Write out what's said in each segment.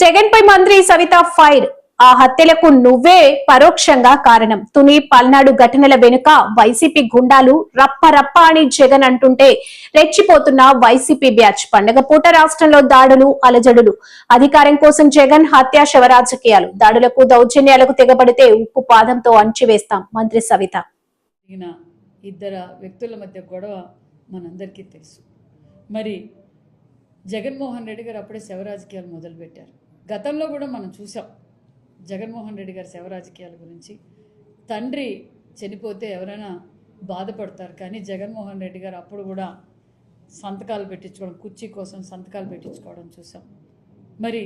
జగన్ పై మంత్రి సవిత ఫైర్. ఆ హత్యలకు నువ్వే పరోక్షంగా కారణం. తుని పల్నాడు ఘటనల వెనుక వైసీపీ గుండాలు రప్ప రప్ప అని జగన్ అంటుంటే రెచ్చిపోతున్న వైసీపీ బ్యాచ్. పండగ పూట రాష్ట్రంలో దాడులు, అలజడులు. అధికారం కోసం జగన్ హత్య శవరాజకీయాలు. దాడులకు, దౌర్జన్యాలకు తెగబడితే ఉప్పు పాదంతో అణచివేస్తాం మంత్రి సవిత. ఇద్దరు వ్యక్తుల మధ్య గొడవ మనందరికీ తెలుసు. మరి జగన్మోహన్ రెడ్డి గారు అప్పుడే శవరాజకీయాలు మొదలుపెట్టారు. గతంలో కూడా మనం చూసాం జగన్మోహన్ రెడ్డి గారి శవరాజకీయాల గురించి. తండ్రి చనిపోతే ఎవరైనా బాధపడతారు, కానీ జగన్మోహన్ రెడ్డి గారు అప్పుడు కూడా సంతకాలు పెట్టించుకోవడం, కుర్చీ కోసం సంతకాలు పెట్టించుకోవడం చూసాం. మరి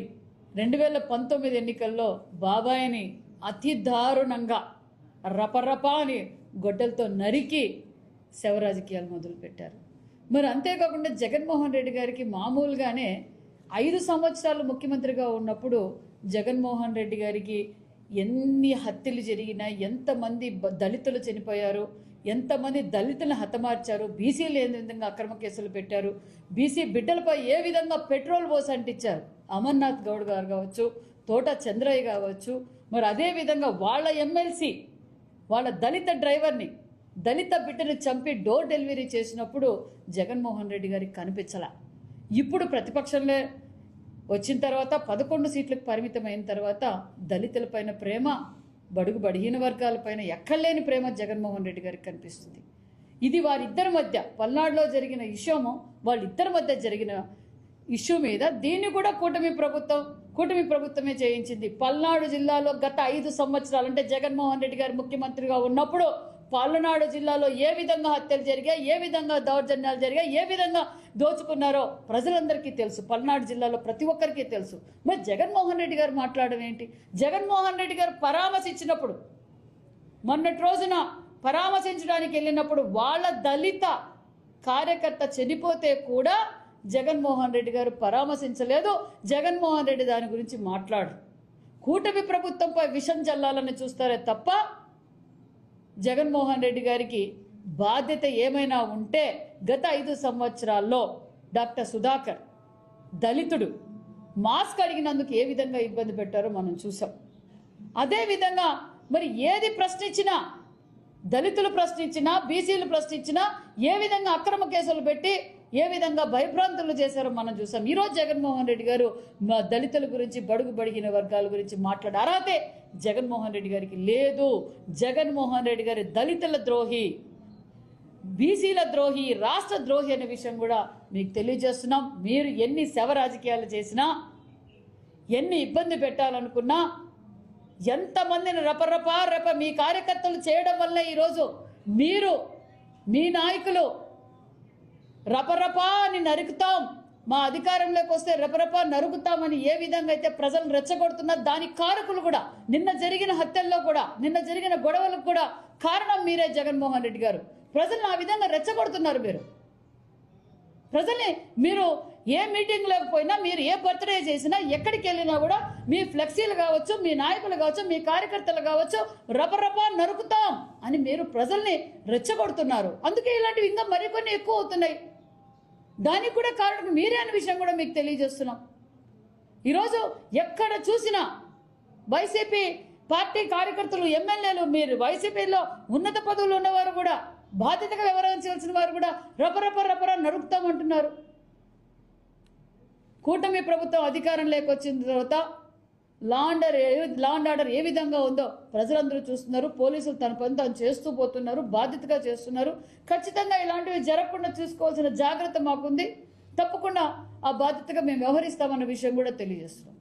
2019 ఎన్నికల్లో బాబాయిని అతి దారుణంగా రపరప అని గొడ్డలతో నరికి శవరాజకీయాలు మొదలుపెట్టారు. మరి అంతేకాకుండా జగన్మోహన్ రెడ్డి గారికి మామూలుగానే 5 సంవత్సరాలు ముఖ్యమంత్రిగా ఉన్నప్పుడు జగన్మోహన్ రెడ్డి గారికి ఎన్ని హత్యలు జరిగినా, ఎంతమంది దళితులు చనిపోయారు, ఎంతమంది దళితులను హతమార్చారు, బీసీలు ఏ విధంగా అక్రమ కేసులు పెట్టారు, బీసీ బిడ్డలపై ఏ విధంగా పెట్రోల్ పోసి అంటించారు. అమర్నాథ్ గౌడ్ గారు కావచ్చు, తోట చంద్రయ్య కావచ్చు, మరి అదేవిధంగా వాళ్ళ ఎమ్మెల్సీ వాళ్ళ దళిత డ్రైవర్ని, దళిత బిడ్డని చంపి డోర్ డెలివరీ చేసినప్పుడు జగన్మోహన్ రెడ్డి గారికి కనిపించలా. ఇప్పుడు ప్రతిపక్షంలో వచ్చిన తర్వాత 11 సీట్లకు పరిమితమైన తర్వాత దళితులపైన ప్రేమ, బడుగు బడిహీన వర్గాలపైన ఎక్కడలేని ప్రేమ జగన్మోహన్ రెడ్డి గారికి కనిపిస్తుంది. ఇది వారిద్దరి మధ్య పల్నాడులో జరిగిన ఇష్యూము, వాళ్ళిద్దరి మధ్య జరిగిన ఇష్యూ మీద దీన్ని కూడా కూటమి ప్రభుత్వమే చేయించింది. పల్నాడు జిల్లాలో గత 5 సంవత్సరాలు అంటే జగన్మోహన్ రెడ్డి గారు ముఖ్యమంత్రిగా ఉన్నప్పుడు పల్నాడు జిల్లాలో ఏ విధంగా హత్యలు జరిగాయి, ఏ విధంగా దౌర్జన్యాలు జరిగాయి, ఏ విధంగా దోచుకున్నారో ప్రజలందరికీ తెలుసు. పల్నాడు జిల్లాలో ప్రతి ఒక్కరికి తెలుసు. మరి జగన్మోహన్ రెడ్డి గారు మాట్లాడడం ఏంటి? జగన్మోహన్ రెడ్డి గారు పరామర్శించినప్పుడు, మొన్నటి రోజున పరామర్శించడానికి వెళ్ళినప్పుడు వాళ్ళ దళిత కార్యకర్త చనిపోతే కూడా జగన్మోహన్ రెడ్డి గారు పరామర్శించలేదు. జగన్మోహన్ రెడ్డి దాని గురించి మాట్లాడు. కూటమి ప్రభుత్వంపై విషం చల్లాలని చూస్తారే తప్ప జగన్మోహన్ రెడ్డి గారికి బాధ్యత ఏమైనా ఉంటే గత 5 సంవత్సరాల్లో డాక్టర్ సుధాకర్ దళితుడు మాస్క్ అడిగినందుకు ఏ విధంగా ఇబ్బంది పెట్టారో మనం చూసాం. అదేవిధంగా మరి ఏది ప్రశ్నించినా, దళితులు ప్రశ్నించినా, బీసీలు ప్రశ్నించినా ఏ విధంగా అక్రమ కేసులు పెట్టి ఏ విధంగా భయభ్రాంతులు చేశారో మనం చూసాం. ఈరోజు జగన్మోహన్ రెడ్డి గారు దళితుల గురించి, బడుగు బడిగిన వర్గాల గురించి మాట్లాడే అర్హతే జగన్మోహన్ రెడ్డి గారికి లేదు. జగన్మోహన్ రెడ్డి గారి దళితుల ద్రోహి, బీసీల ద్రోహి, రాష్ట్ర ద్రోహి అనే విషయం కూడా మీకు తెలియజేస్తున్నాం. మీరు ఎన్ని శవ రాజకీయాలు చేసినా, ఎన్ని ఇబ్బంది పెట్టాలనుకున్నా, ఎంతమందిని రప మీ కార్యకర్తలు చేయడం వల్ల ఈరోజు మీరు, మీ నాయకులు రపరపా అని నరుకుతాం, మా అధికారంలోకి వస్తే రపరపా నరుకుతామని ఏ విధంగా అయితే ప్రజలను రెచ్చగొడుతున్నా, దానికి కారకులు కూడా నిన్న జరిగిన హత్యల్లో కూడా, నిన్న జరిగిన గొడవలకు కూడా కారణం మీరే జగన్మోహన్ రెడ్డి గారు. ప్రజలను ఆ విధంగా రెచ్చగొడుతున్నారు. ప్రజల్ని మీరు ఏ మీటింగ్లోకి పోయినా, మీరు ఏ బర్త్డే చేసినా, ఎక్కడికి వెళ్ళినా కూడా మీ ఫ్లెక్సీలు కావచ్చు, మీ నాయకులు కావచ్చు, మీ కార్యకర్తలు కావచ్చు, రపరపా నరుకుతాం అని మీరు ప్రజల్ని రెచ్చగొడుతున్నారు. అందుకే ఇలాంటివి ఇంకా మరికొన్ని ఎక్కువ అవుతున్నాయి. దానికి కూడా కారణం మీరే అనే విషయం కూడా మీకు తెలియజేస్తున్నాం. ఈరోజు ఎక్కడ చూసినా వైసీపీ పార్టీ కార్యకర్తలు, ఎమ్మెల్యేలు, మీరు వైసీపీలో ఉన్నత పదవులు ఉన్నవారు కూడా, బాధ్యతగా వ్యవహరించాల్సిన వారు కూడా రపరప నరుకుతామంటున్నారు. కూటమి ప్రభుత్వం అధికారంలోకి వచ్చిన తర్వాత లా అండ్ ఆర్డర్ ఏ విధంగా ఉందో ప్రజలందరూ చూస్తున్నారు. పోలీసులు తన పని తాను చేస్తూ పోతున్నారు, బాధ్యతగా చేస్తున్నారు. ఖచ్చితంగా ఇలాంటివి జరగకుండా చూసుకోవాల్సిన జాగ్రత్త మాకుంది. తప్పకుండా ఆ బాధ్యతగా మేము వ్యవహరిస్తామన్న విషయం కూడా తెలియజేస్తున్నాం.